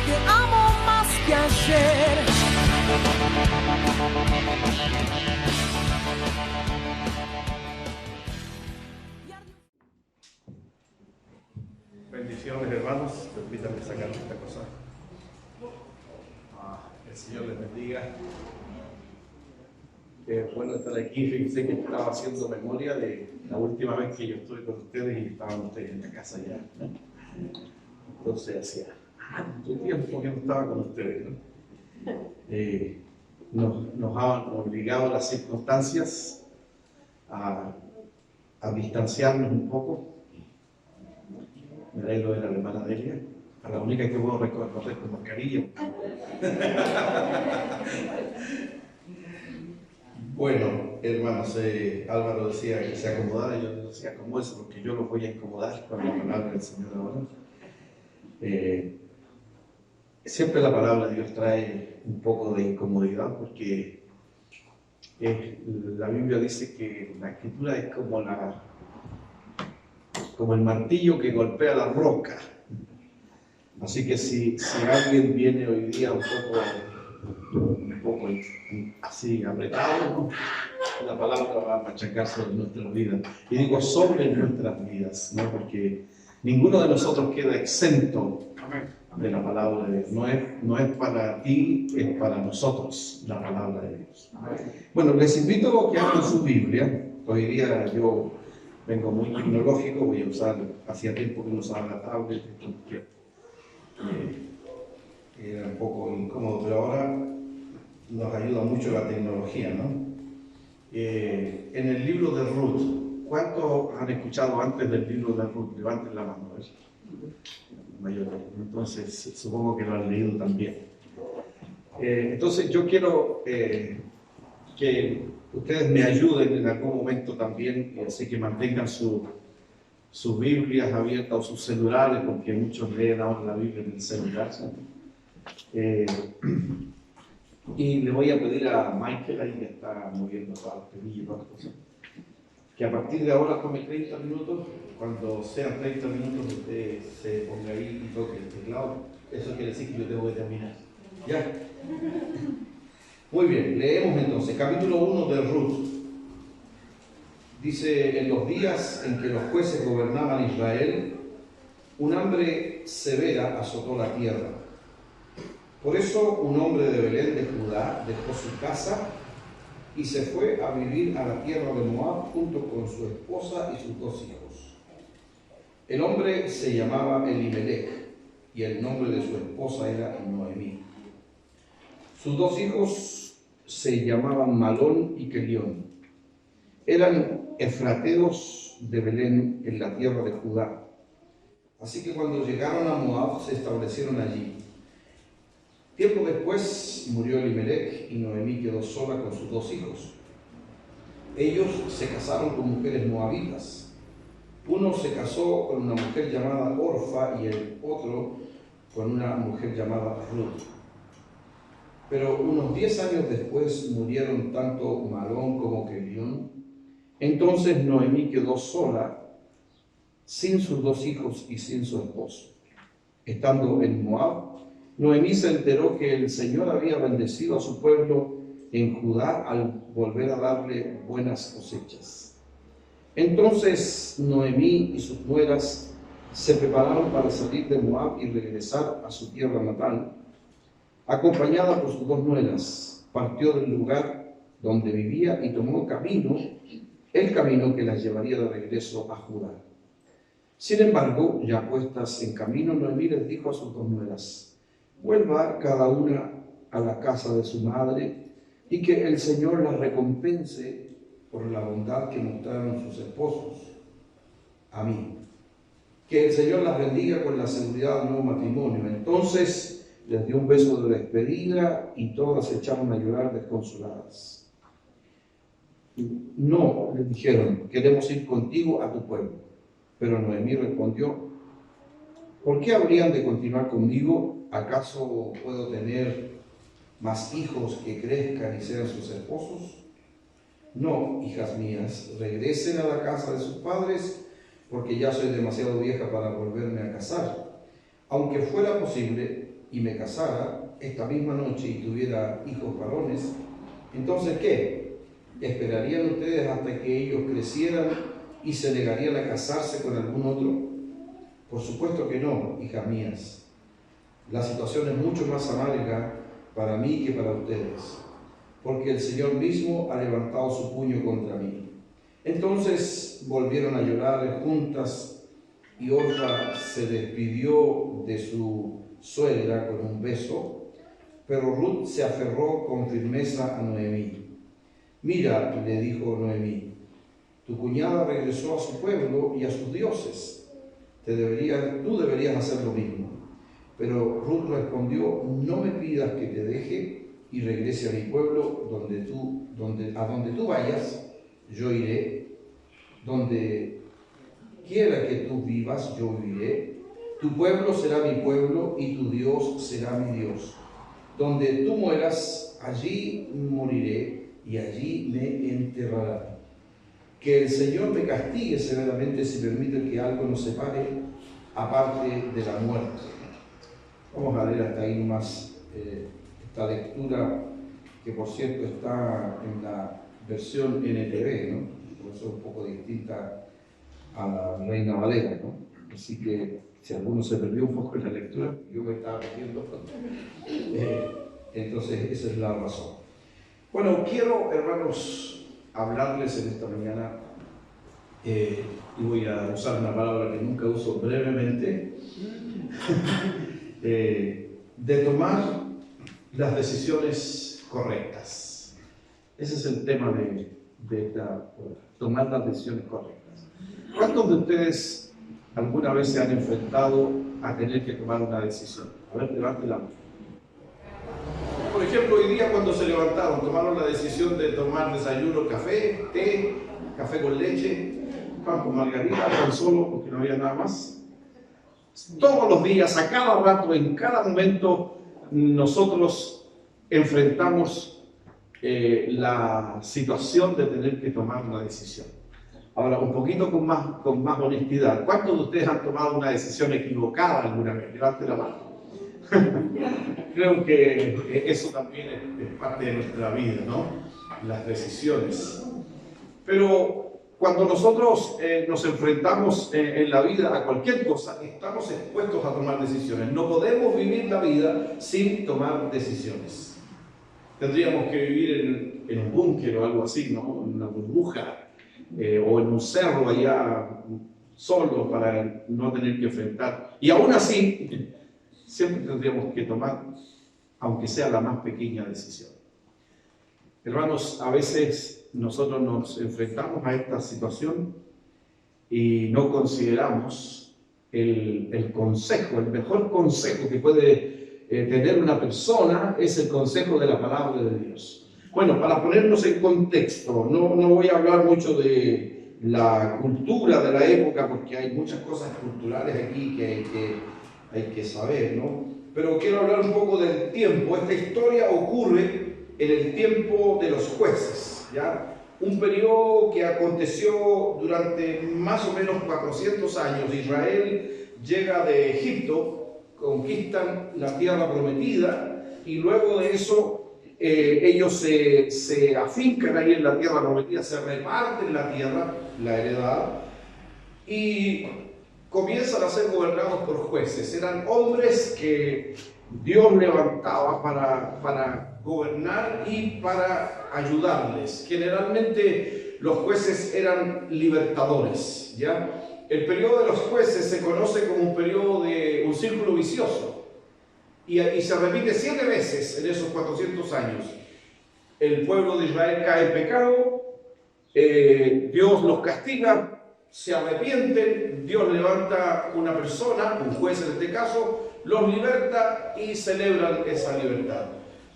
te amo más que ayer. Bendiciones, hermanos. Permítanme sacar esta cosa. El Señor les bendiga. Es bueno estar aquí. Fíjense que estaba haciendo memoria de la última vez que yo estuve con ustedes y estaban ustedes en la casa ya. Entonces hacía tanto tiempo que no estaba con ustedes, ¿no? Nos han obligado las circunstancias a distanciarnos un poco. Lo de la hermana Delia, a la única que puedo reconocer con mascarilla. Bueno, hermanos, Álvaro decía que se acomodara, yo decía como eso, porque yo lo voy a incomodar con la palabra del Señor ahora. Siempre la palabra de Dios trae un poco de incomodidad, porque la Biblia dice que la Escritura es como el martillo que golpea la roca. Así que si alguien viene hoy día un poco así apretado, ¿no? La palabra va a machacar sobre nuestras vidas. Y digo sobre nuestras vidas, ¿no? Porque ninguno de nosotros queda exento de la palabra de Dios. No es para ti, es para nosotros la palabra de Dios. Bueno, les invito a que abran su Biblia. Hoy día yo vengo muy tecnológico, voy a usar, hacía tiempo que no usaba la tablet, porque era un poco incómodo, pero ahora nos ayuda mucho la tecnología, ¿no? En el libro de Ruth, ¿cuántos han escuchado antes del libro de Ruth? Levanten la mano, ¿ves? Entonces, supongo que lo han leído también. Entonces, yo quiero que ustedes me ayuden en algún momento también, así que mantengan sus Biblias abiertas o sus celulares, porque muchos leen ahora la Biblia en el celular. Y le voy a pedir a Michael, ahí que está moviendo todas las perillas y todas las cosas, que a partir de ahora tome 30 minutos. Cuando sean 30 minutos, usted se ponga ahí y toque el teclado. Eso quiere decir que yo tengo que terminar. ¿Ya? Muy bien, leemos entonces, capítulo 1 de Ruth. Dice: en los días en que los jueces gobernaban Israel, un hambre severa azotó la tierra. Por eso un hombre de Belén de Judá dejó su casa y se fue a vivir a la tierra de Moab junto con su esposa y sus 2 hijos. El hombre se llamaba Elimelech y el nombre de su esposa era Noemí. Sus 2 hijos se llamaban Malón y Kelión. Eran efrateos de Belén en la tierra de Judá. Así que cuando llegaron a Moab se establecieron allí. Tiempo después murió Elimelech y Noemí quedó sola con sus 2 hijos. Ellos se casaron con mujeres moabitas. Uno se casó con una mujer llamada Orfa y el otro con una mujer llamada Ruth. Pero unos 10 años después murieron tanto Malón como Kelión. Entonces Noemí quedó sola, sin sus 2 hijos y sin su esposo. Estando en Moab, Noemí se enteró que el Señor había bendecido a su pueblo en Judá al volver a darle buenas cosechas. Entonces Noemí y sus nueras se prepararon para salir de Moab y regresar a su tierra natal. Acompañada por sus 2 nueras, partió del lugar donde vivía y tomó el camino que las llevaría de regreso a Judá. Sin embargo, ya puestas en camino, Noemí les dijo a sus 2 nueras: vuelva cada una a la casa de su madre y que el Señor las recompense por la bondad que mostraron sus esposos a mí. Que el Señor las bendiga con la seguridad del nuevo matrimonio. Entonces les dio un beso de despedida y todas se echaron a llorar desconsoladas. No, les dijeron, queremos ir contigo a tu pueblo. Pero Noemí respondió: ¿por qué habrían de continuar conmigo? ¿Acaso puedo tener más hijos que crezcan y sean sus esposos? No, hijas mías, regresen a la casa de sus padres, porque ya soy demasiado vieja para volverme a casar. Aunque fuera posible, y me casara esta misma noche y tuviera hijos varones, entonces ¿qué? ¿Esperarían ustedes hasta que ellos crecieran y se negarían a casarse con algún otro? Por supuesto que no, hijas mías. La situación es mucho más amarga para mí que para ustedes, porque el Señor mismo ha levantado su puño contra mí. Entonces volvieron a llorar juntas y Orfa se despidió de su suegra con un beso, pero Ruth se aferró con firmeza a Noemí. Mira, le dijo Noemí, tu cuñada regresó a su pueblo y a sus dioses. Tú deberías hacer lo mismo. Pero Ruth respondió, no me pidas que te deje y regrese a mi pueblo, a donde tú vayas, yo iré. Donde quiera que tú vivas, yo viviré. Tu pueblo será mi pueblo y tu Dios será mi Dios. Donde tú mueras, allí moriré y allí me enterrarán. Que el Señor me castigue severamente si permite que algo nos separe aparte de la muerte. Vamos a leer hasta ahí nomás esta lectura, que por cierto está en la versión NTV, ¿no? Por eso es un poco distinta a la Reina Valera, ¿no? Así que si alguno se perdió un poco en la lectura, yo me estaba perdiendo. Entonces esa es la razón. Bueno, quiero, hermanos, hablarles en esta mañana, y voy a usar una palabra que nunca uso, brevemente, de tomar las decisiones correctas. Ese es el tema de esta, tomar las decisiones correctas. ¿Cuántos de ustedes alguna vez se han enfrentado a tener que tomar una decisión? A ver, levante la mano. Por ejemplo, hoy día cuando se levantaron, tomaron la decisión de tomar desayuno, café, té, café con leche, pan con margarina, pan solo, porque no había nada más. Todos los días, a cada rato, en cada momento, nosotros enfrentamos la situación de tener que tomar una decisión. Ahora, un poquito con más honestidad, ¿cuántos de ustedes han tomado una decisión equivocada alguna vez? Levante la mano. Creo que eso también es parte de nuestra vida, ¿no? Las decisiones. Pero cuando nosotros nos enfrentamos en la vida a cualquier cosa, estamos expuestos a tomar decisiones. No podemos vivir la vida sin tomar decisiones. Tendríamos que vivir en un búnker o algo así, ¿no? En una burbuja, o en un cerro allá solo para no tener que enfrentar. Y aún así, siempre tendríamos que tomar, aunque sea la más pequeña decisión. Hermanos, a veces nosotros nos enfrentamos a esta situación y no consideramos el consejo, el mejor consejo que puede tener una persona es el consejo de la palabra de Dios. Bueno, para ponernos en contexto, no voy a hablar mucho de la cultura de la época porque hay muchas cosas culturales aquí que hay que saber, ¿no? Pero quiero hablar un poco del tiempo. Esta historia ocurre en el tiempo de los jueces, ¿ya? Un periodo que aconteció durante más o menos 400 años. Israel llega de Egipto, conquistan la tierra prometida y luego de eso ellos se afincan ahí en la tierra prometida, se reparten la tierra, la heredad, y comienzan a ser gobernados por jueces. Eran hombres que Dios levantaba para gobernar y para ayudarles. Generalmente los jueces eran libertadores, ¿ya? El periodo de los jueces se conoce como un periodo de un círculo vicioso y se repite 7 veces en esos 400 años. El pueblo de Israel cae en pecado, Dios los castiga, se arrepienten, Dios levanta una persona, un juez en este caso, los liberta y celebran esa libertad.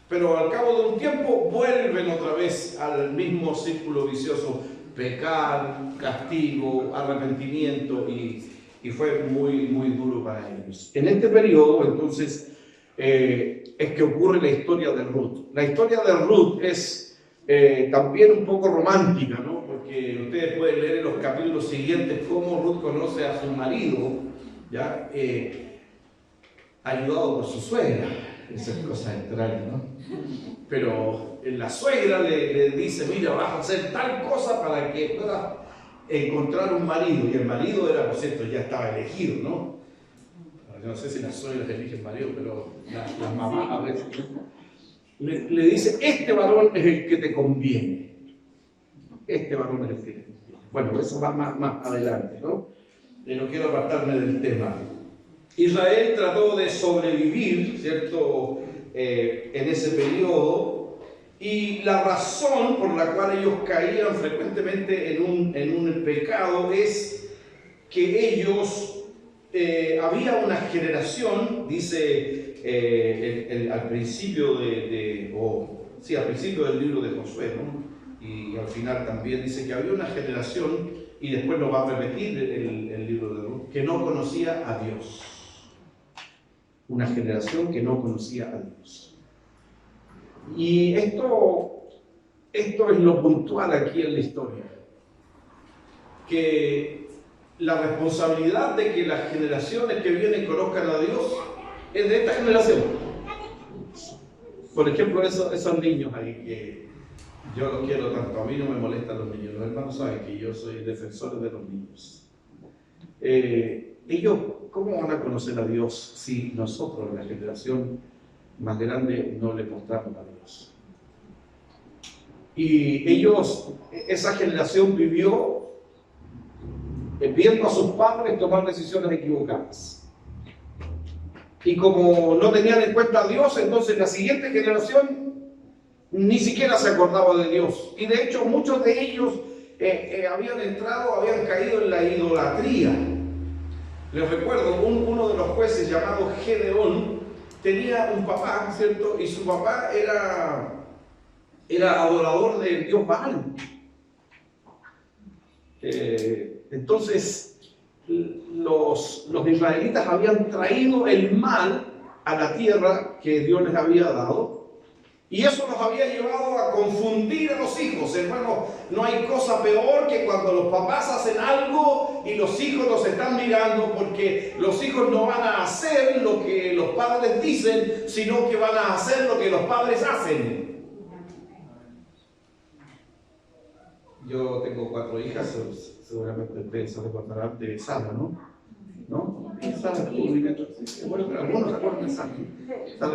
Pero al cabo de un tiempo vuelven otra vez al mismo círculo vicioso, pecar, castigo, arrepentimiento, y fue muy, muy duro para ellos. En este periodo, entonces, es que ocurre la historia de Ruth. La historia de Ruth es también un poco romántica, ¿no? Porque ustedes pueden leer en los capítulos siguientes cómo Ruth conoce a su marido, ¿ya? ayudado por su suegra. Esas cosas extrañas, ¿no? Pero la suegra le dice, mira, vas a hacer tal cosa para que puedas encontrar un marido. Y el marido era, por cierto, ya estaba elegido, ¿no? Yo no sé si las suegras eligen marido, pero las mamás a veces le dice, este varón es el que te conviene. Este varón es el que te conviene. Bueno, eso va más adelante, ¿no? Y no quiero apartarme del tema. Israel trató de sobrevivir, ¿cierto?, en ese periodo, y la razón por la cual ellos caían frecuentemente en un pecado es que ellos, había una generación, dice al principio al principio del libro de Josué, ¿no? Y al final también dice que había una generación, y después lo va a repetir el libro de Ruth, que no conocía a Dios. Una generación que no conocía a Dios. Y esto es lo puntual aquí en la historia. Que la responsabilidad de que las generaciones que vienen conozcan a Dios es de esta generación. Por ejemplo, esos niños ahí que yo los quiero tanto, a mí no me molestan los niños, los hermanos saben que yo soy defensor de los niños. Ellos, ¿cómo van a conocer a Dios si nosotros, la generación más grande, no le mostramos a Dios? Y ellos, esa generación vivió viendo a sus padres tomar decisiones equivocadas. Y como no tenían en cuenta a Dios, entonces la siguiente generación ni siquiera se acordaba de Dios. Y de hecho muchos de ellos habían caído en la idolatría. Les recuerdo, uno de los jueces llamado Gedeón tenía un papá, ¿cierto? Y su papá era adorador del dios Baal. Entonces, los israelitas habían traído el mal a la tierra que Dios les había dado. Y eso los había llevado a confundir a los hijos. Hermano, no hay cosa peor que cuando los papás hacen algo y los hijos los están mirando, porque los hijos no van a hacer lo que los padres dicen, sino que van a hacer lo que los padres hacen. Yo tengo 4 hijas, seguramente ustedes se recordarán de Sara, ¿no? ¿No? Sara, bueno, pero algunos se acuerdan de Sara. Sara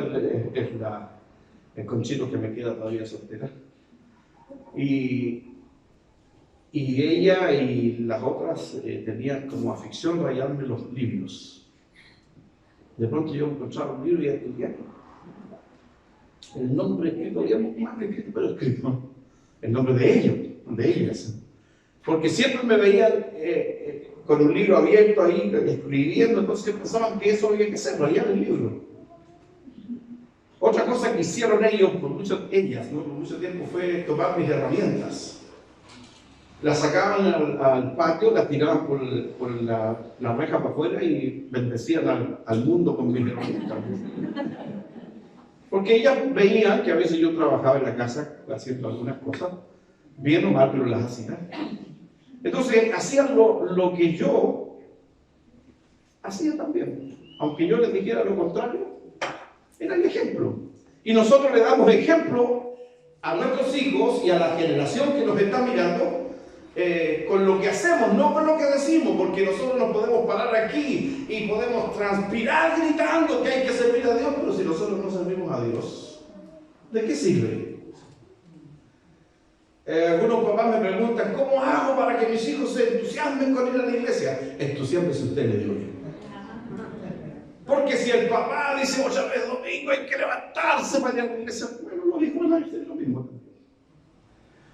es el conchito que me queda todavía soltera. Y ella y las otras tenían como afición rayarme los libros. De pronto yo encontraba un libro y estudiaba el nombre escrito, habíamos mal escrito, pero escrito el nombre de ellos, de ellas. Porque siempre me veían con un libro abierto ahí, escribiendo, entonces pensaban que eso había que hacer, rayar el libro. Otra cosa que hicieron ellos, por mucho tiempo, fue tomar mis herramientas. Las sacaban al patio, las tiraban por la reja para afuera y bendecían al mundo con mis herramientas. Porque ellas veían que a veces yo trabajaba en la casa haciendo algunas cosas, bien o mal, pero las hacía. Entonces hacían lo que yo hacía también. Aunque yo les dijera lo contrario, era el ejemplo. Y nosotros le damos ejemplo a nuestros hijos y a la generación que nos está mirando con lo que hacemos, no con lo que decimos, porque nosotros nos podemos parar aquí y podemos transpirar gritando que hay que servir a Dios, pero si nosotros no servimos a Dios, ¿de qué sirve? Algunos papás me preguntan, ¿cómo hago para que mis hijos se entusiasmen con ir a la iglesia? Entusiasme si usted le dio bien. Porque si el papá dice, otra vez domingo hay que levantarse para ir a la iglesia, bueno, los hijos van a hacer lo mismo.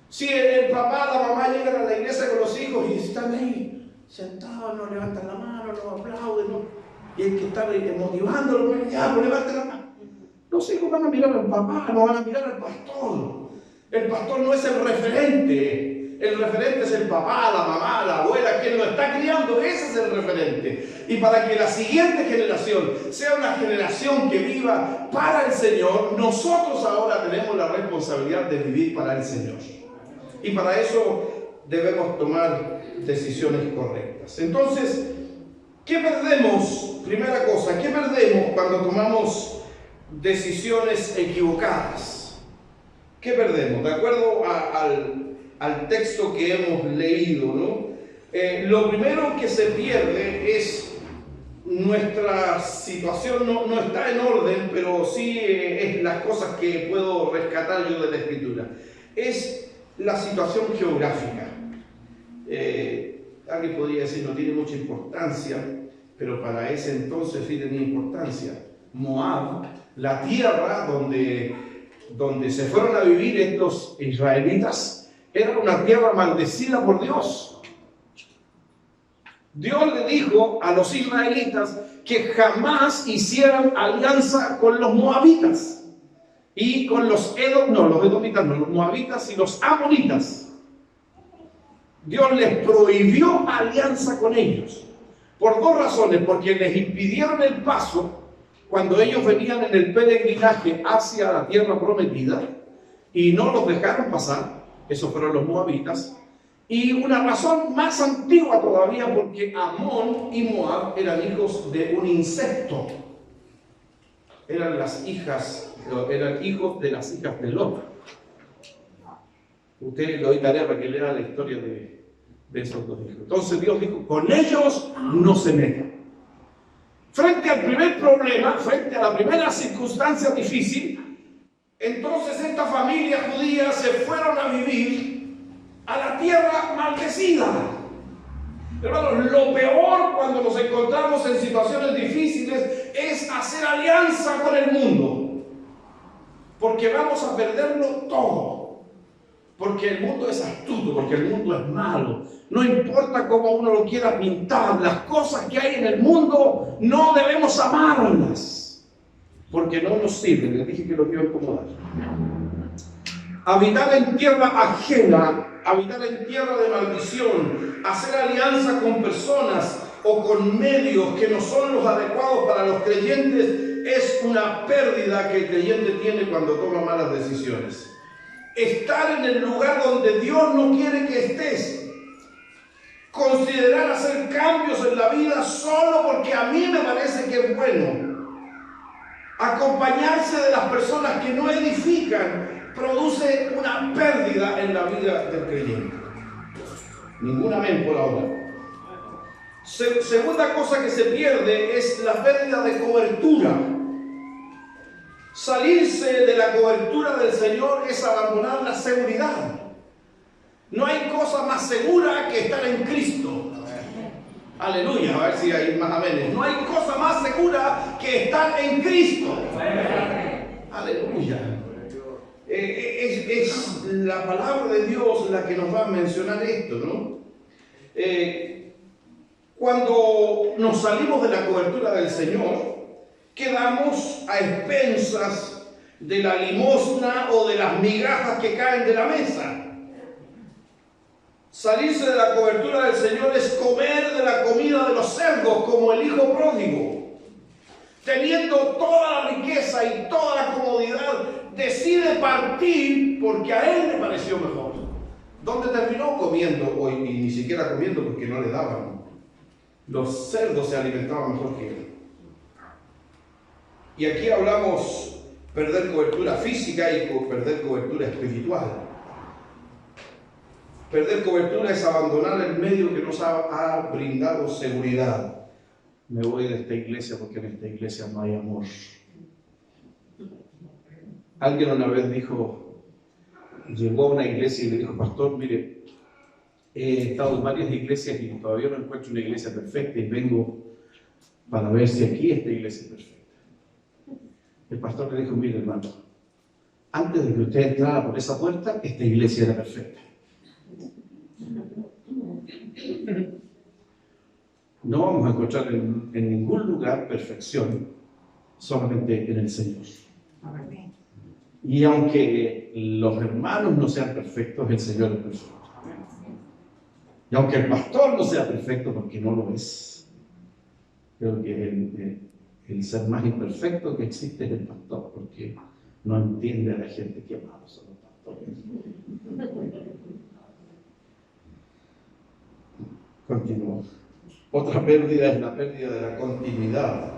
Si el papá, la mamá llegan a la iglesia con los hijos y están ahí sentados, no levantan la mano, no aplauden, ¿no? Y hay que estar motivándolo, ya, pues levanten la mano. Los hijos van a mirar al papá, no van a mirar al pastor. El pastor no es el referente. El referente es el papá, la mamá, la abuela, quien lo está criando, ese es el referente. Y para que la siguiente generación sea una generación que viva para el Señor, nosotros ahora tenemos la responsabilidad de vivir para el Señor. Y para eso debemos tomar decisiones correctas. Entonces, ¿Qué perdemos? Primera cosa, ¿qué perdemos cuando tomamos decisiones equivocadas? ¿Qué perdemos? De acuerdo al texto que hemos leído, ¿no? Lo primero que se pierde es nuestra situación, no está en orden, pero sí es las cosas que puedo rescatar yo de la Escritura. Es la situación geográfica. Alguien podría decir no tiene mucha importancia, pero para ese entonces sí tenía importancia. Moab, la tierra donde se fueron a vivir estos israelitas, era una tierra maldecida por Dios. Dios le dijo a los israelitas que jamás hicieran alianza con los moabitas y con los edomitas no, los moabitas y los amonitas. Dios les prohibió alianza con ellos por dos razones: porque les impidieron el paso cuando ellos venían en el peregrinaje hacia la tierra prometida y no los dejaron pasar. Esos fueron los moabitas. Y una razón más antigua todavía, porque Amón y Moab eran hijos de un incesto. Eran hijos de las hijas de Lot. Ustedes le doy tarea para que lean la historia de esos dos hijos. Entonces Dios dijo, con ellos no se metan. Frente al primer problema, frente a la primera circunstancia difícil, entonces esta familia judía se fueron a vivir a la tierra maldecida. Hermanos, lo peor cuando nos encontramos en situaciones difíciles es hacer alianza con el mundo, porque vamos a perderlo todo, porque el mundo es astuto, porque el mundo es malo. No importa cómo uno lo quiera pintar, las cosas que hay en el mundo no debemos amarlas, porque no nos sirven. Les dije que lo quiero incomodar. Habitar en tierra ajena, habitar en tierra de maldición, hacer alianza con personas o con medios que no son los adecuados para los creyentes, es una pérdida que el creyente tiene cuando toma malas decisiones. Estar en el lugar donde Dios no quiere que estés, considerar hacer cambios en la vida solo porque a mí me parece que es bueno, acompañarse de las personas que no edifican, produce una pérdida en la vida del creyente. Ningún amén por ahora. Segunda cosa que se pierde es la pérdida de cobertura. Salirse de la cobertura del Señor es abandonar la seguridad. No hay cosa más segura que estar en Cristo. Aleluya, a ver si hay más amenes. No hay cosa más segura que estar en Cristo. Aleluya. Es la palabra de Dios la que nos va a mencionar esto, ¿no? Cuando nos salimos de la cobertura del Señor, quedamos a expensas de la limosna o de las migajas que caen de la mesa. Salirse de la cobertura del Señor es comer de la comida de los cerdos, como el hijo pródigo. Teniendo toda la riqueza y toda la comodidad, decide partir porque a él le pareció mejor. ¿Dónde terminó? Comiendo, y ni siquiera comiendo porque no le daban. Los cerdos se alimentaban mejor que él. Y aquí hablamos perder cobertura física y perder cobertura espiritual. Perder cobertura es abandonar el medio que nos ha brindado seguridad. Me voy de esta iglesia porque en esta iglesia no hay amor. Alguien una vez llegó a una iglesia y le dijo, pastor, mire, he estado en varias iglesias y todavía no encuentro una iglesia perfecta y vengo para ver si aquí esta iglesia es perfecta. El pastor le dijo, mire hermano, antes de que usted entrara por esa puerta, esta iglesia era perfecta. No vamos a encontrar en ningún lugar perfección, solamente en el Señor. Y aunque los hermanos no sean perfectos, el Señor es perfecto. Y aunque el pastor no sea perfecto, porque no lo es, creo que el ser más imperfecto que existe es el pastor, porque no entiende a la gente que amados son los pastores. Continuamos. Otra pérdida es la pérdida de la continuidad.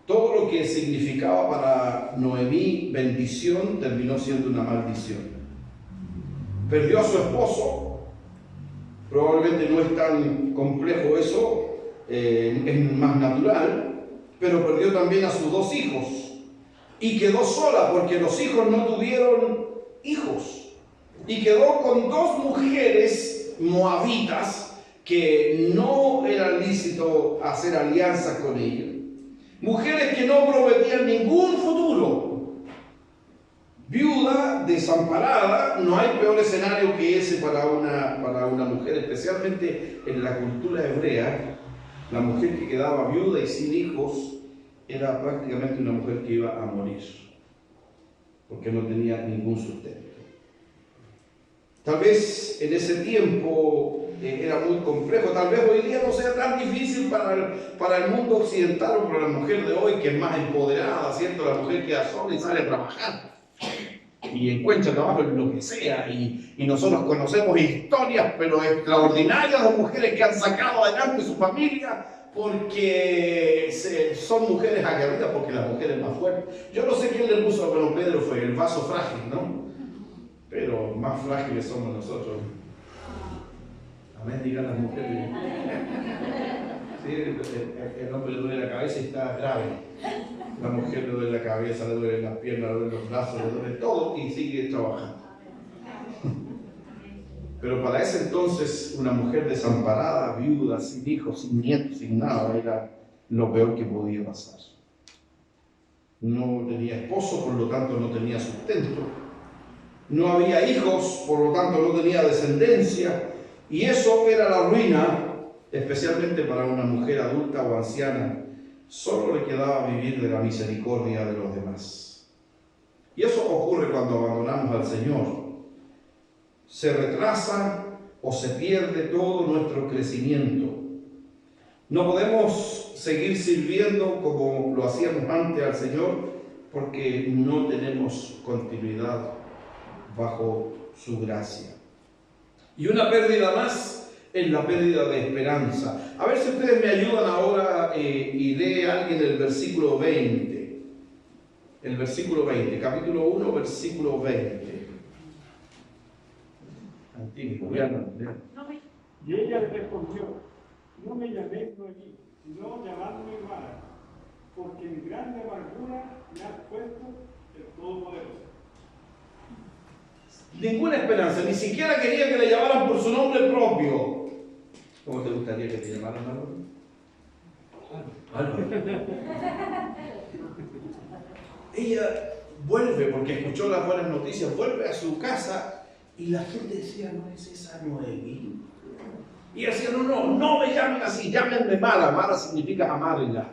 Todo lo que significaba para Noemí bendición terminó siendo una maldición. Perdió a su esposo. Probablemente no es tan complejo eso, es más natural, pero perdió también a sus 2 hijos. Y quedó sola porque los hijos no tuvieron hijos. Y quedó con 2 mujeres moabitas que no era lícito hacer alianza con ellos. Mujeres que no prometían ningún futuro. Viuda, desamparada, no hay peor escenario que ese para una mujer, especialmente en la cultura hebrea. La mujer que quedaba viuda y sin hijos era prácticamente una mujer que iba a morir, porque no tenía ningún sustento. Tal vez en ese tiempo era muy complejo, tal vez hoy día no sea tan difícil para el mundo occidental o para la mujer de hoy, que es más empoderada, ¿cierto? La mujer queda sola y sale a trabajar y encuentra trabajo en lo que sea, y nosotros conocemos historias pero extraordinarias de mujeres que han sacado adelante su familia porque son mujeres aguerridas, porque la mujer es más fuerte. Yo no sé quién le puso a Pedro Pedro, fue el vaso frágil, ¿no? Pero más frágiles somos nosotros. Amén, digan las mujeres. Sí, el hombre le duele la cabeza y está grave. La mujer le duele la cabeza, le duele las piernas, le duele los brazos, le duele todo y sigue trabajando. Pero para ese entonces, una mujer desamparada, viuda, sin hijos, sin nietos, sin nada, era lo peor que podía pasar. No tenía esposo, por lo tanto no tenía sustento. No había hijos, por lo tanto no tenía descendencia. Y eso era la ruina, especialmente para una mujer adulta o anciana. Solo le quedaba vivir de la misericordia de los demás. Y eso ocurre cuando abandonamos al Señor. Se retrasa o se pierde todo nuestro crecimiento. No podemos seguir sirviendo como lo hacíamos antes al Señor porque no tenemos continuidad bajo su gracia. Y una pérdida más es la pérdida de esperanza. A ver si ustedes me ayudan ahora y lee alguien el versículo 20. El versículo 20, capítulo 1, versículo 20. Antiguo, Y ella le respondió: no me llaméis Noemí, sino llamadme Mara, porque en grande amargura me has puesto el Todopoderoso. Ninguna esperanza, ni siquiera quería que le llamaran por su nombre propio. ¿Cómo te gustaría que te llamaran, Álvaro? Ella vuelve, porque escuchó las buenas noticias, vuelve a su casa y la gente decía: ¿no es esa Noemí? Y decía: no me llamen así, llámenme Mara. Mara significa amarga.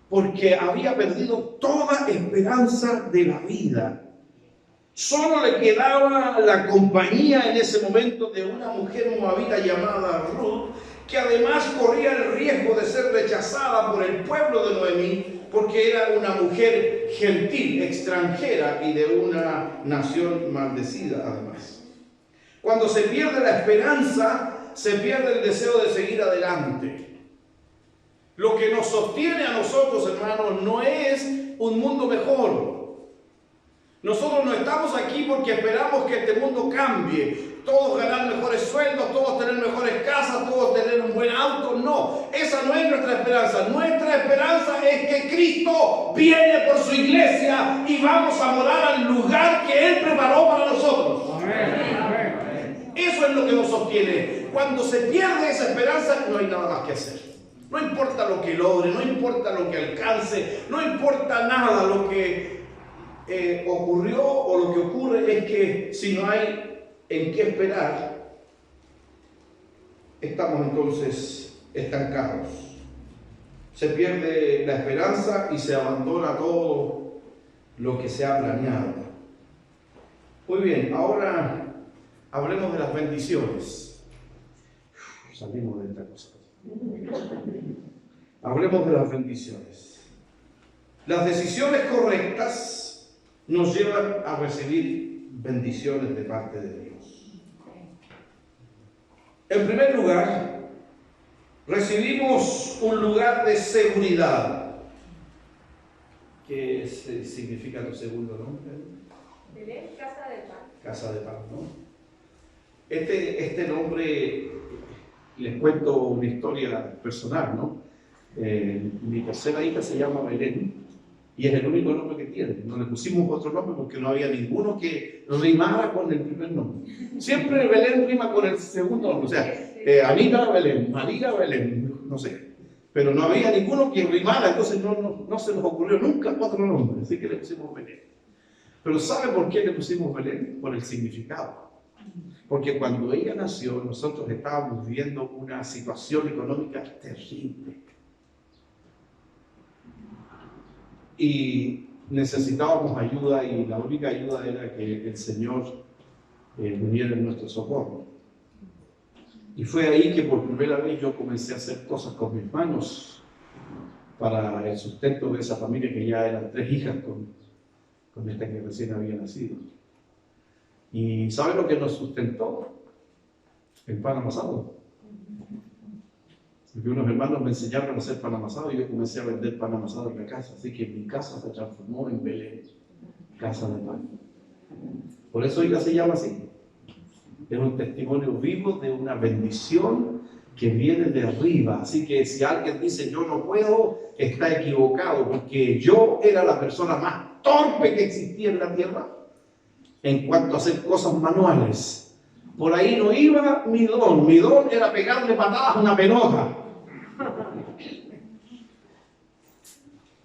Porque había perdido toda esperanza de la vida. Solo le quedaba la compañía en ese momento de una mujer moabita llamada Ruth, que además corría el riesgo de ser rechazada por el pueblo de Noemí, porque era una mujer gentil, extranjera y de una nación maldecida además. Cuando se pierde la esperanza, se pierde el deseo de seguir adelante. Lo que nos sostiene a nosotros, hermanos, no es un mundo mejor. Nosotros no estamos aquí porque esperamos que este mundo cambie. Todos ganar mejores sueldos, todos tener mejores casas, todos tener un buen auto. No, esa no es nuestra esperanza. Nuestra esperanza es que Cristo viene por su iglesia y vamos a morar al lugar que Él preparó para nosotros. Amén. Eso es lo que nos sostiene. Cuando se pierde esa esperanza, no hay nada más que hacer. No importa lo que logre, no importa lo que alcance, no importa nada. Lo que ocurrió o lo que ocurre es que si no hay en qué esperar, estamos entonces estancados. Se pierde la esperanza y se abandona todo lo que se ha planeado. Muy bien, ahora hablemos de las bendiciones. Salimos de esta cosa. Hablemos de las bendiciones. Las decisiones correctas nos llevan a recibir bendiciones de parte de Dios. En primer lugar, recibimos un lugar de seguridad. ¿Qué significa tu segundo nombre? Belén, casa de pan. Casa de pan, ¿no? Este nombre, les cuento una historia personal, ¿no? Mi tercera hija se llama Belén y es el único nombre que tiene. No le pusimos otro nombre porque no había ninguno que rimara con el primer nombre. Siempre Belén rima con el segundo nombre. O sea, Anita Belén, María Belén, no sé. Pero no había ninguno que rimara, entonces no se nos ocurrió nunca otro nombre. Así que le pusimos Belén. Pero ¿sabe por qué le pusimos Belén? Por el significado. Porque cuando ella nació, nosotros estábamos viviendo una situación económica terrible. Y necesitábamos ayuda, y la única ayuda era que el Señor viniera en nuestro socorro. Y fue ahí que por primera vez yo comencé a hacer cosas con mis manos para el sustento de esa familia, que ya eran 3 hijas con esta que recién había nacido. ¿Y sabe lo que nos sustentó? El pan amasado. Porque unos hermanos me enseñaron a hacer pan amasado y yo comencé a vender pan amasado en la casa. Así que mi casa se transformó en Belén, casa de pan. Por eso ella se llama así. Es un testimonio vivo de una bendición que viene de arriba. Así que si alguien dice yo no puedo, está equivocado, porque yo era la persona más torpe que existía en la tierra en cuanto a hacer cosas manuales. Por ahí no iba mi don. Mi don era pegarle patadas a una pelota.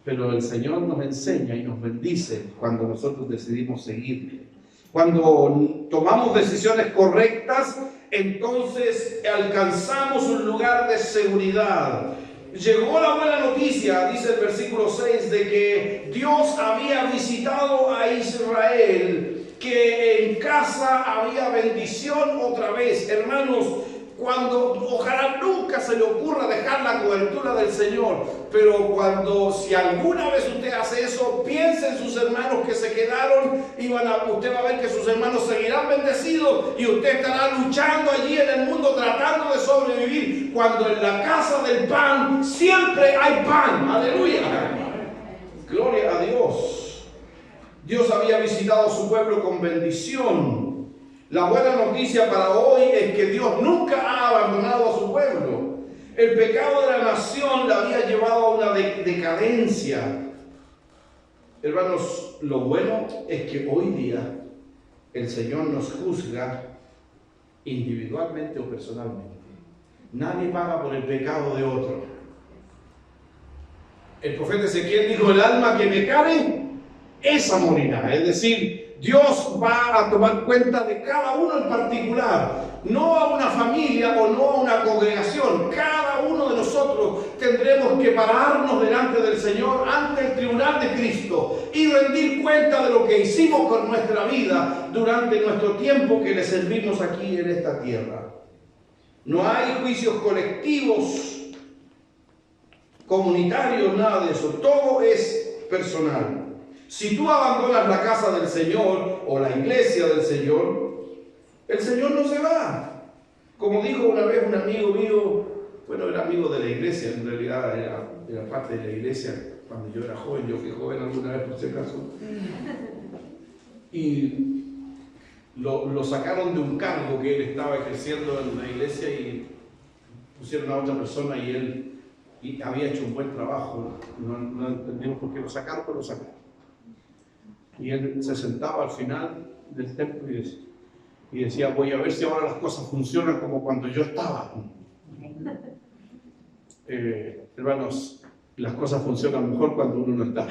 Pero el Señor nos enseña y nos bendice cuando nosotros decidimos seguirle. Cuando tomamos decisiones correctas, entonces alcanzamos un lugar de seguridad. Llegó la buena noticia, dice el versículo 6, de que Dios había visitado a Israel, que en casa había bendición otra vez. Hermanos, ojalá nunca se le ocurra dejar la cobertura del Señor, pero si alguna vez usted hace eso, piense en sus hermanos que se quedaron, usted va a ver que sus hermanos seguirán bendecidos y usted estará luchando allí en el mundo tratando de sobrevivir, cuando en la casa del pan siempre hay pan. Aleluya, gloria a Dios. Dios había visitado a su pueblo con bendición. La buena noticia para hoy es que Dios nunca ha abandonado a su pueblo. El pecado de la nación la había llevado a una decadencia. Hermanos, lo bueno es que hoy día el Señor nos juzga individualmente o personalmente. Nadie paga por el pecado de otro. El profeta Ezequiel dijo: el alma que me care, esa morirá. Es decir, Dios va a tomar cuenta de cada uno en particular, no a una familia o no a una congregación. Cada uno de nosotros tendremos que pararnos delante del Señor, ante el tribunal de Cristo, y rendir cuenta de lo que hicimos con nuestra vida durante nuestro tiempo que le servimos aquí en esta tierra. No hay juicios colectivos, comunitarios, nada de eso. Todo es personal. Si tú abandonas la casa del Señor o la iglesia del Señor, el Señor no se va. Como dijo una vez un amigo mío, bueno, era amigo de la iglesia, en realidad era parte de la iglesia cuando yo era joven. Yo fui joven alguna vez por si acaso. Y lo sacaron de un cargo que él estaba ejerciendo en la iglesia y pusieron a otra persona, y él había hecho un buen trabajo. No entendimos por qué lo sacaron, pero lo sacaron. Y él se sentaba al final del templo y decía: voy a ver si ahora las cosas funcionan como cuando yo estaba. Hermanos, las cosas funcionan mejor cuando uno no está.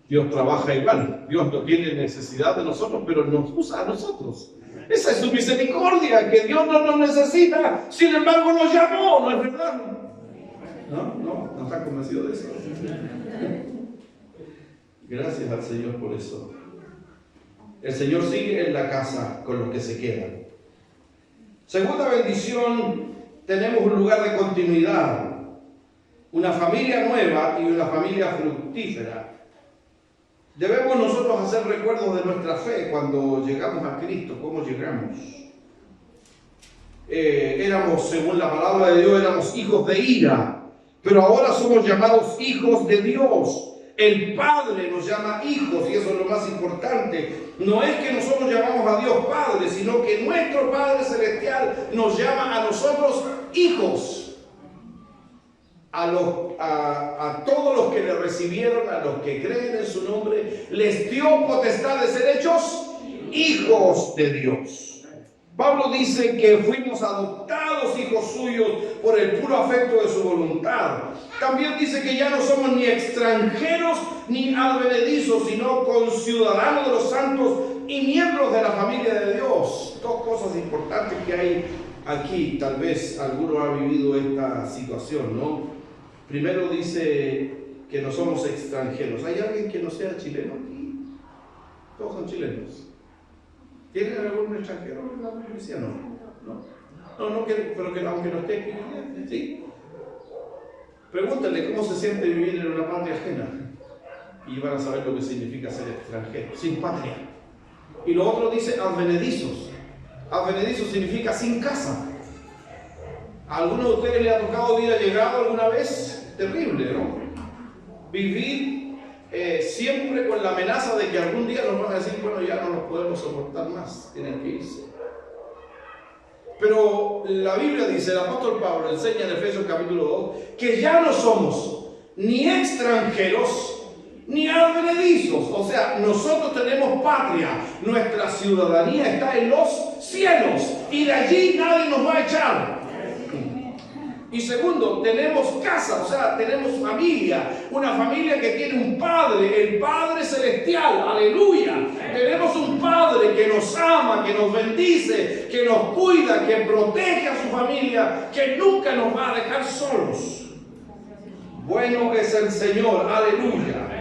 Dios trabaja igual. Dios no tiene necesidad de nosotros, pero nos usa a nosotros. Esa es su misericordia, que Dios no nos necesita, sin embargo nos llamó, ¿no es verdad? No están convencidos de eso. Gracias al Señor por eso. El Señor sigue en la casa con los que se quedan. Segunda bendición, tenemos un lugar de continuidad, una familia nueva y una familia fructífera. Debemos nosotros hacer recuerdos de nuestra fe cuando llegamos a Cristo. ¿Cómo llegamos? éramos, según la palabra de Dios, éramos hijos de ira, pero ahora somos llamados hijos de Dios. El Padre nos llama hijos y eso es lo más importante. No es que nosotros llamamos a Dios Padre, sino que nuestro Padre Celestial nos llama a nosotros hijos. A todos los que le recibieron, a los que creen en su nombre, les dio potestad de ser hechos hijos de Dios. Pablo dice que fuimos adoptados hijos suyos por el puro afecto de su voluntad. También dice que ya no somos ni extranjeros ni advenedizos, sino conciudadanos de los santos y miembros de la familia de Dios. Dos cosas importantes que hay aquí. Tal vez alguno ha vivido esta situación, ¿no? Primero dice que no somos extranjeros. ¿Hay alguien que no sea chileno aquí? Todos son chilenos. ¿Tienen algún extranjero en la iglesia? No, pero que aunque no esté aquí, ¿sí? Pregúntenle cómo se siente vivir en una patria ajena y van a saber lo que significa ser extranjero, sin patria. Y lo otro dice advenedizos. Advenedizos significa sin casa. ¿A alguno de ustedes le ha tocado vida llegado alguna vez? Terrible, ¿no? Vivir siempre con la amenaza de que algún día nos van a decir, bueno, ya no nos podemos soportar más, tienen que irse. Pero la Biblia dice, el apóstol Pablo enseña en Efesios capítulo 2, que ya no somos ni extranjeros ni advenedizos. O sea, nosotros tenemos patria, nuestra ciudadanía está en los cielos y de allí nadie nos va a echar. Y segundo, tenemos casa, o sea, tenemos familia, una familia que tiene un Padre, el Padre Celestial, aleluya. Tenemos un Padre que nos ama, que nos bendice, que nos cuida, que protege a su familia, que nunca nos va a dejar solos. Bueno es el Señor, aleluya.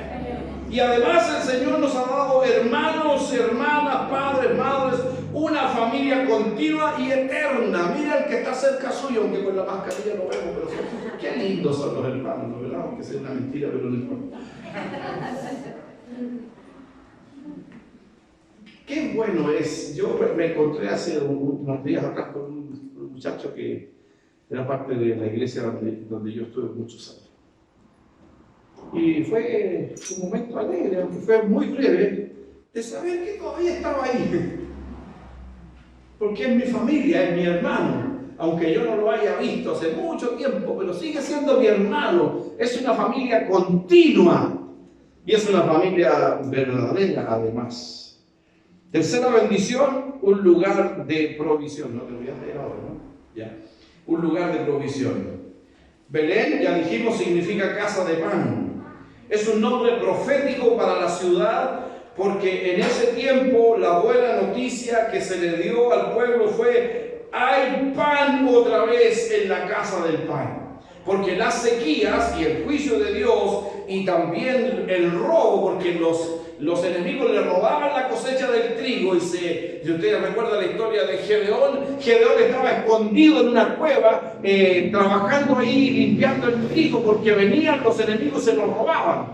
Y además el Señor nos ha dado hermanos, hermanas, padres, madres, una familia continua y eterna. Mira el que está cerca suyo, aunque con la mascarilla no vemos, pero qué lindos son los hermanos, ¿verdad? Aunque sea una mentira, pero no importa. Qué bueno es. Yo me encontré hace unos días atrás con un muchacho que era parte de la iglesia donde yo estuve muchos años. Y fue un momento alegre, aunque fue muy breve, de saber que todavía estaba ahí. Porque es mi familia, es mi hermano. Aunque yo no lo haya visto hace mucho tiempo, pero sigue siendo mi hermano. Es una familia continua. Y es una familia verdadera, además. Tercera bendición, un lugar de provisión. No te olvidaste ahora, ¿no? Ya. Un lugar de provisión. Belén, ya dijimos, significa casa de pan. Es un nombre profético para la ciudad, porque en ese tiempo la buena noticia que se le dio al pueblo fue: hay pan otra vez en la casa del pan. Porque las sequías y el juicio de Dios y también el robo, porque los enemigos le robaban la cosecha del trigo. Y si ustedes recuerdan la historia de Gedeón estaba escondido en una cueva trabajando ahí, limpiando el trigo, porque venían los enemigos y se lo robaban.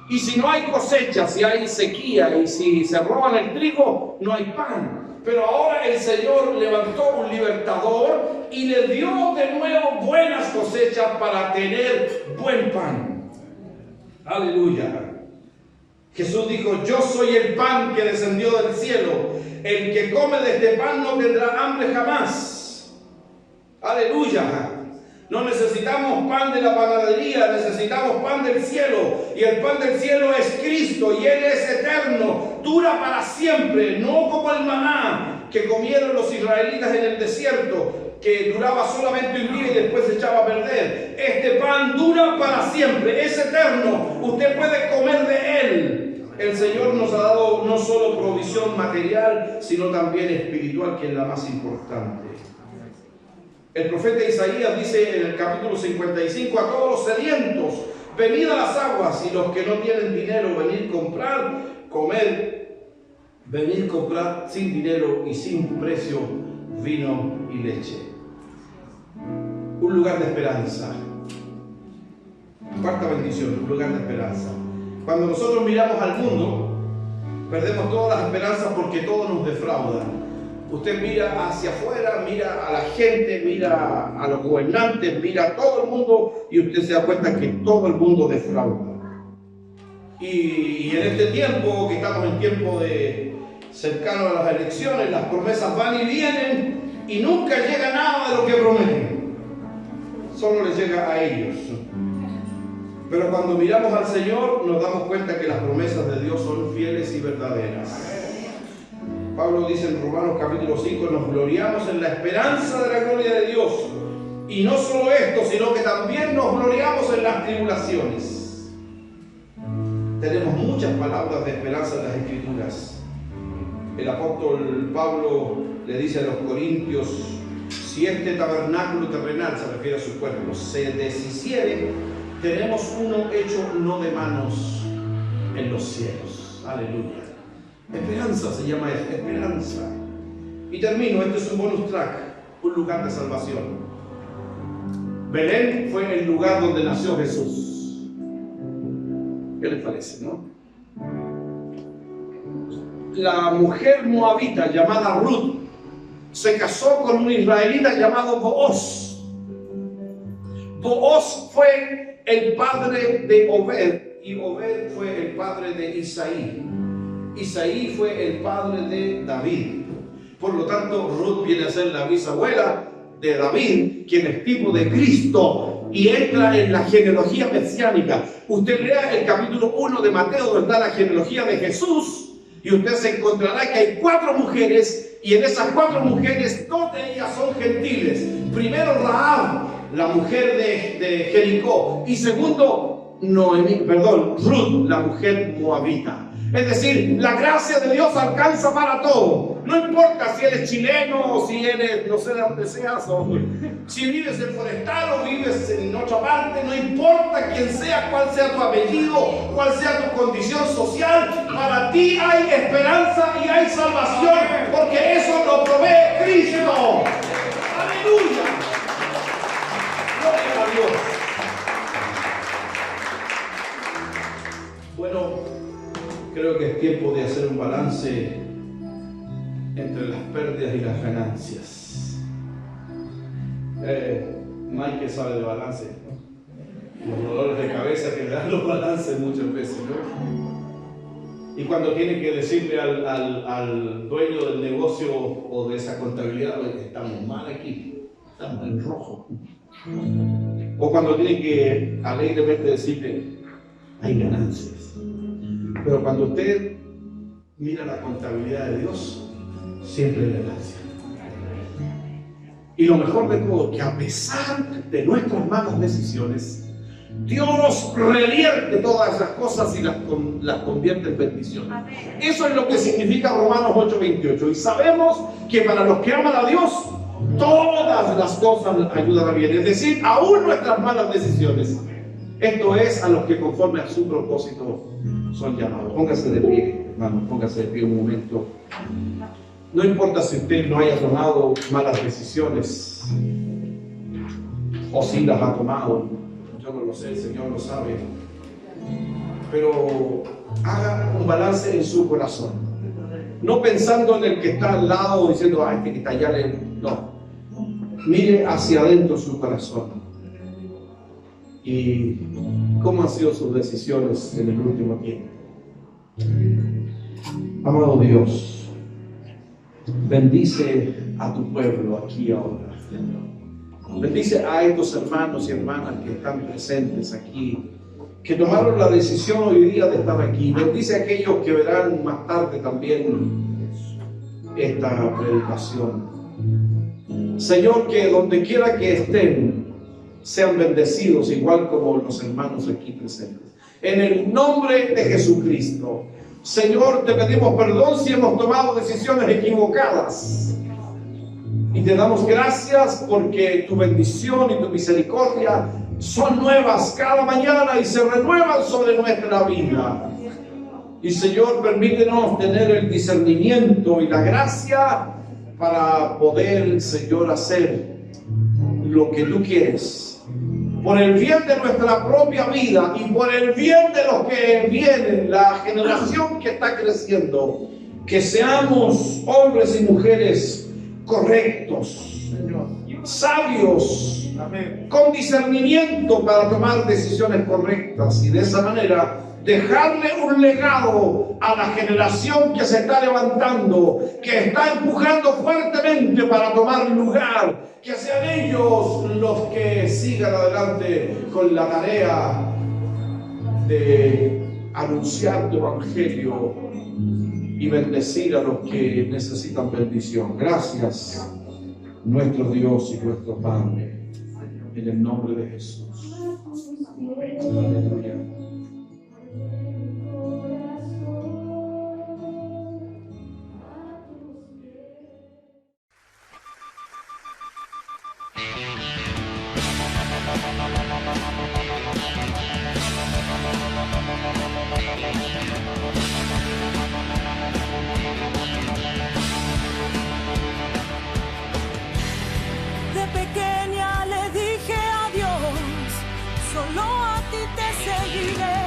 Y si no hay cosecha, si hay sequía y si se roban el trigo, no hay pan. Pero ahora el Señor levantó un libertador y le dio de nuevo buenas cosechas para tener buen pan. Aleluya. Jesús dijo: yo soy el pan que descendió del cielo. El que come de este pan no tendrá hambre jamás. Aleluya. No necesitamos pan de la panadería, necesitamos pan del cielo. Y el pan del cielo es Cristo, y Él es eterno, dura para siempre, no como el maná que comieron los israelitas en el desierto, que duraba solamente un día y después se echaba a perder. Este pan dura para siempre, es eterno, usted puede comer de él. El Señor nos ha dado no solo provisión material, sino también espiritual, que es la más importante. El profeta Isaías dice en el capítulo 55: a todos los sedientos, venid a las aguas, y los que no tienen dinero, venid comprar, comer, venid comprar sin dinero y sin precio vino y leche. Un lugar de esperanza. Cuarta bendición, un lugar de esperanza. Cuando nosotros miramos al mundo, perdemos todas las esperanzas porque todo nos defrauda. Usted mira hacia afuera, mira a la gente, mira a los gobernantes, mira a todo el mundo y usted se da cuenta que todo el mundo defrauda. Y en este tiempo, que estamos en tiempo de cercano a las elecciones, las promesas van y vienen y nunca llega nada de lo que prometen. Solo les llega a ellos. Pero cuando miramos al Señor nos damos cuenta que las promesas de Dios son fieles y verdaderas. Pablo dice en Romanos capítulo 5, nos gloriamos en la esperanza de la gloria de Dios. Y no solo esto, sino que también nos gloriamos en las tribulaciones. Tenemos muchas palabras de esperanza en las Escrituras. El apóstol Pablo le dice a los corintios, si este tabernáculo terrenal, se refiere a su cuerpo, se deshiciere, tenemos uno hecho no de manos en los cielos. Aleluya. Esperanza se llama esto, esperanza. Y termino, este es un bonus track, un lugar de salvación. Belén fue el lugar donde nació Jesús. ¿Qué les parece, no? La mujer moabita llamada Ruth se casó con un israelita llamado Booz. Booz fue el padre de Obed y Obed fue el padre de Isaí. Isaí fue el padre de David. Por lo tanto, Ruth viene a ser la bisabuela de David, quien es tipo de Cristo y entra en la genealogía mesiánica. Usted lea el capítulo 1 de Mateo, donde está la genealogía de Jesús, y usted se encontrará que hay 4 mujeres, y en esas 4 mujeres, 2 de ellas son gentiles. Primero Rahab, la mujer de Jericó, y segundo Ruth, la mujer moabita. Es decir, la gracia de Dios alcanza para todo. No importa si eres chileno o si eres, no sé de dónde seas, o si vives en Forestal o vives en otra parte, no importa quién sea, cuál sea tu apellido, cuál sea tu condición social, para ti hay esperanza y hay salvación, porque eso lo provee Cristo. ¡Aleluya! Gloria a Dios. Bueno, creo que es tiempo de hacer un balance entre las pérdidas y las ganancias. Mike sabe de balance, ¿no? Los dolores de cabeza que le dan los balances muchas veces, ¿no? Y cuando tiene que decirle al dueño del negocio o de esa contabilidad, estamos mal aquí, estamos en rojo. O cuando tiene que alegremente decirle, hay ganancias. Pero cuando usted mira la contabilidad de Dios, siempre hay ganancia. Y lo mejor de todo, que a pesar de nuestras malas decisiones, Dios revierte todas las cosas y las convierte en bendiciones. Eso es lo que significa Romanos 8:28. Y sabemos que para los que aman a Dios, todas las cosas ayudan a bien. Es decir, aún nuestras malas decisiones. Esto es a los que conforme a su propósito son llamados. Póngase de pie, hermanos, póngase de pie un momento. No importa si usted no haya tomado malas decisiones o si las ha tomado, yo no lo sé, el Señor lo sabe. Pero haga un balance en su corazón. No pensando en el que está al lado diciendo, ay, que está allá. No. Mire hacia adentro su corazón. Y cómo han sido sus decisiones en el último tiempo. Amado Dios, bendice a tu pueblo aquí ahora. Bendice a estos hermanos y hermanas que están presentes aquí, que tomaron la decisión hoy día de estar aquí. Bendice a aquellos que verán más tarde también esta predicación. Señor, que donde quiera que estén, sean bendecidos igual como los hermanos aquí presentes. En el nombre de Jesucristo. Señor, te pedimos perdón si hemos tomado decisiones equivocadas. Y te damos gracias porque tu bendición y tu misericordia son nuevas cada mañana y se renuevan sobre nuestra vida. Y Señor, permítenos tener el discernimiento y la gracia para poder, Señor, hacer lo que tú quieres. Por el bien de nuestra propia vida y por el bien de los que vienen, la generación que está creciendo, que seamos hombres y mujeres correctos, sabios, con discernimiento para tomar decisiones correctas y de esa manera dejarle un legado a la generación que se está levantando, que está empujando fuertemente para tomar lugar, que sean ellos los que sigan adelante con la tarea de anunciar tu evangelio y bendecir a los que necesitan bendición. Gracias, nuestro Dios y nuestro Padre, en el nombre de Jesús. Aleluya. De pequeña le dije a Dios, solo a ti te seguiré.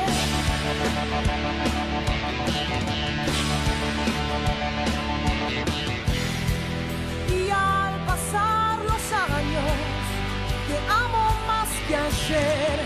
Y al pasar los años, te amo más que ayer.